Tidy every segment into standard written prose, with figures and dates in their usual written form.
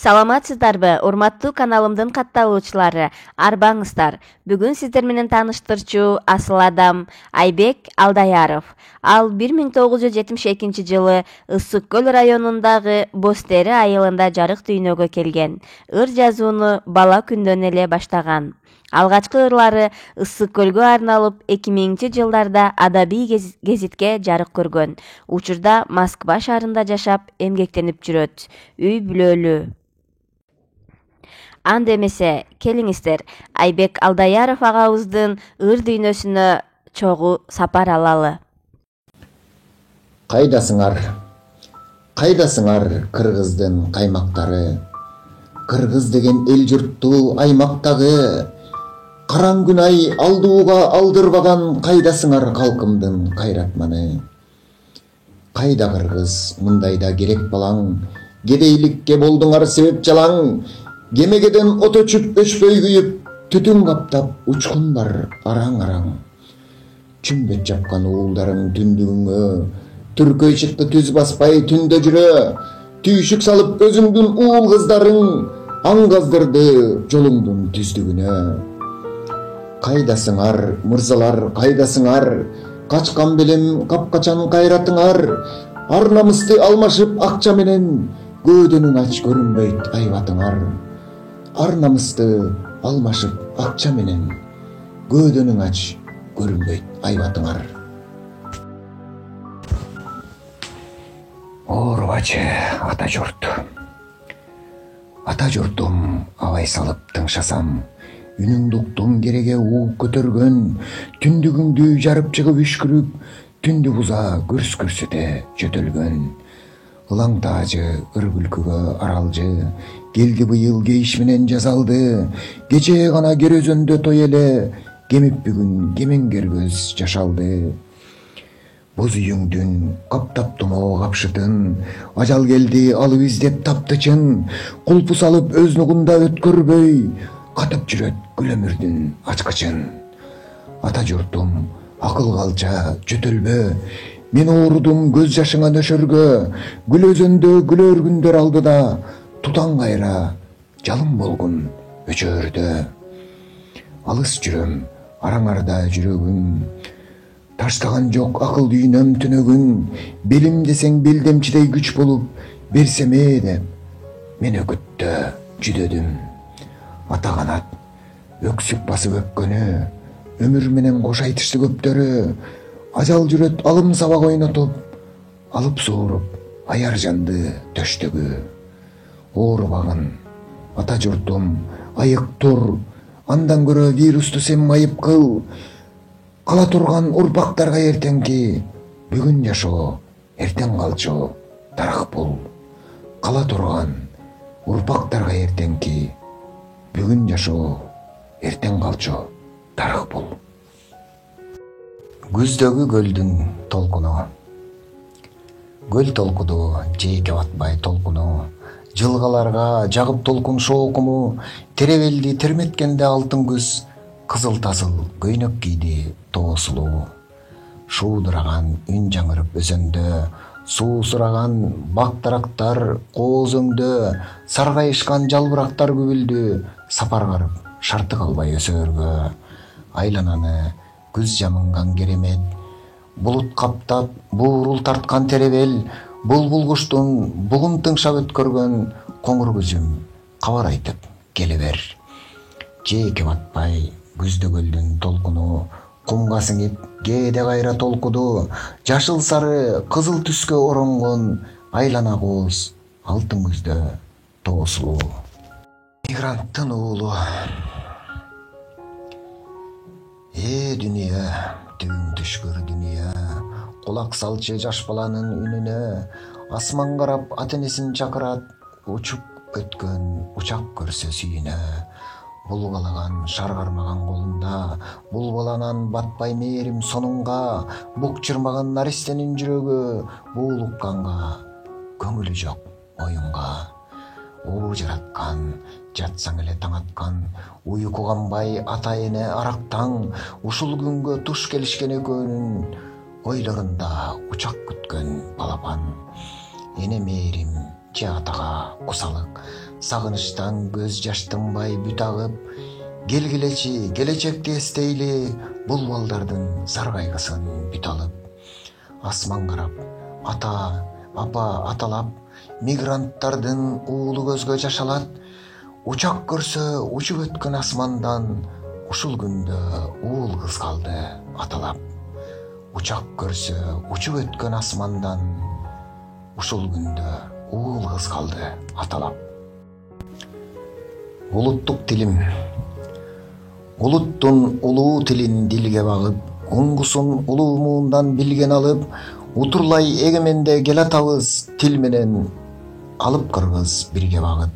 Саламатсыздарбы, урматтуу каналымдын катталуучулары, арбаңыздар. Бүгүн сиздер менен тааныштырчу асыл адам Айбек Алдаяров. Ал 1972 жылы Ысык Көл районундагы Бостери айылында жарык дүйнөгө келген. Ыр жазууну бала күндөн эле баштаган. Алгачкы ырлары Ысык Көлгө арналып 2000 жылдарда адабий гезитке жарык көргөн. Учурда Москва шаарында жашап, эмгектенип жүрөт. Үй бүлөлүү. Анда эмесе, келиңиздер, Айбек Алдаяров агабыздын ыр дүйнөсүнө чогуу сапар алалы. Кайдасыңар? Кайдасыңар кыргыздын каймактары? Кыргыз деген эл журтту аймактагы караң күн ай алдууга алдырбаган кайдасыңар калкымдын кайратманы? Кайда кыргыз мындайда керек балаң? Кедейликке болдуңар себеп жалаң. Кемегеден ото чүп өчпөй күйүп, түтүн каптап учкун бар араң-араң. Чүмбет жапкан уулдарың түндүгүңө, түркөй чыкты түз баспай түндө жүрө. Түйшүк салып өзүңдүн уул кыздарың аңгаздырды жолуңдун түздүгүнө. Кайдасыңар, мырзалар, кайдасыңар? Качкан белем капкачан кайратыңар. Ар намысты алмашып акча менен, көөдөнүң ач көрүнбөйт айбатыңар. Ар намысты алмашып акча менен, көөдөнүң ач көрүнбөйт айбатыңар. Оорубачы ата журт. Ата журтум абай салып тыңшасам, үнүңдү уктум кереге ууп көтөргөн, түндүгүңдү жарып чыгып үшкүрүп, түндү буза көрс көрсөтө жөтөлгөн. Ылаң таажы ыр күлкүгө аралжы, келди быйыл кейиш менен жазалды. Кечээ гана кер өзөндө той эле, кемип бүгүн кемеңгер көз жашалды. Боз үйүңдүн каптап тумоо капшытын, ажал келди алып издеп таптычын. Кулпу салып өз нугунда өткөрбөй, катып жүрөт күл өмүрдүн ачкычын. Ата журтум акыл калча жөтөлбө, мен оорудум көз жашыңа нөшөргө. Гүл өзөндө күлөр күндөр алдыда, тутан кайра жалын болгун өчөрдө. Алыс жүрөм араңарда жүрөгүм, таштаган жок акыл дүйнөм түнөгүн. Белим десең белдемчидей күч болуп, берсеме деп мен өкөттө жүдөдүм. Ата канат өксүк басып өпкөнү, өмүр менен кош айтышты көптөрү. Ажал жүрөт алым сабак ойнотуп, алып сууруп аяр жанды төштөгү. Оорубагын ата журтум айык тур, андан көрө вирусту сен майып кыл. Кала турган урпактарга эртеңки, бүгүн жашоо, эртең калчу тарак бул. Кала турган урпактарга эртеңки, бүгүн жашоо, эртең калчу тарак бул. Күздөгү көлдүн толкуну. Көл толкуду жээке батпай толкуну. Жылгаларга жагып толкун шоокуму, теребелди терметкенде алтын күз, кызыл тасыл көйнөк кийди тоосулуу. Шуудураган үн жаңырып өзөндө, суу сураган бактарактар кооз өңдө, саргайышкан жалбырактар күбүлдү, сапар карып шарты калбай өсөргө. Айлананы күз жамынган керемет, булут каптап буурул тарткан теребел, булбул куштун бугун тыңшап өткөргөн коңур күзүм кабар айтып келе бер. Жээке батпай күздө көлдүн толкуну, кумга сиңип кээде кайра толкуду. Жашыл сары кызыл түскө оронгон айлана кооз алтын күздө тоосулуу. Мигранттын уулу. Дүнүйө, түн түшкөр дүнүйө, кулак салчы жаш баланын үнүнө. Асман карап ата энесин чакырат, учуп өткөн учак көрсө сүйүнө. Булгалаган шар кармаган колунда, бул баланан батпай мээрим сонунга. Бук чырмаган наристенин жүрөгү, буулук канга, көңүлү жок оюнга. Уу жараткан, жатсаң эле таң аткан, уйку канбай ата эне арактаң. Ушул күнгө туш келишкен экөөнүн ойлорунда учак күткөн балапан. эне мээрим же атага кусалык, сагынычтан көз жаш тынбай бүт агып, келгилечи келечекти эстейли, бул балдардын зар кайгысын бүт алып. Асман карап, ата, апа аталап, мигранттардын уулу көзгө жашалат. Учак көрсө учуп өткөн асмандан, ушул күндө уул кыз калды аталап. Учак көрсө учуп өткөн асмандан, ушул күндө уул кыз калды аталап. Улуттук тилим. Улуттун улуу тилин дилге багып, уңгусун улуумундан билген алып, утурлай эгеменде келатабыз тил менен алып кыргыз бирге багып.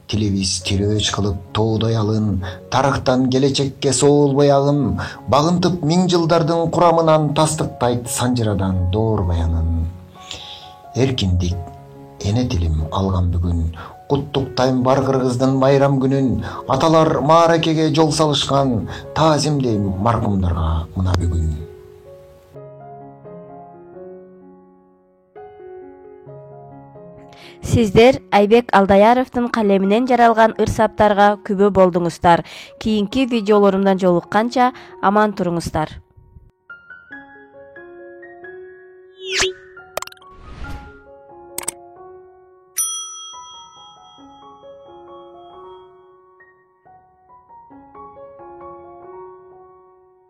Тилибиз тирөөч кылып тоодой алын, тарыхтан келечекке соолбой агын, багынтып миң жылдардын курамынан тастыктайт санжырадан доор баянын. Эркиндик эне тилим алган бүгүн, куттуктайм бар кыргыздын байрам күнүн, аталар мааракеге жол салышкан, таазимдейм маркумдарга мына бүгүн. Сиздер Айбек Алдаяровдун калеминен жаралган ырсаптарга күбө болдуңуздар. Кийинки видеолорумдан жолукканча аман туруңуздар.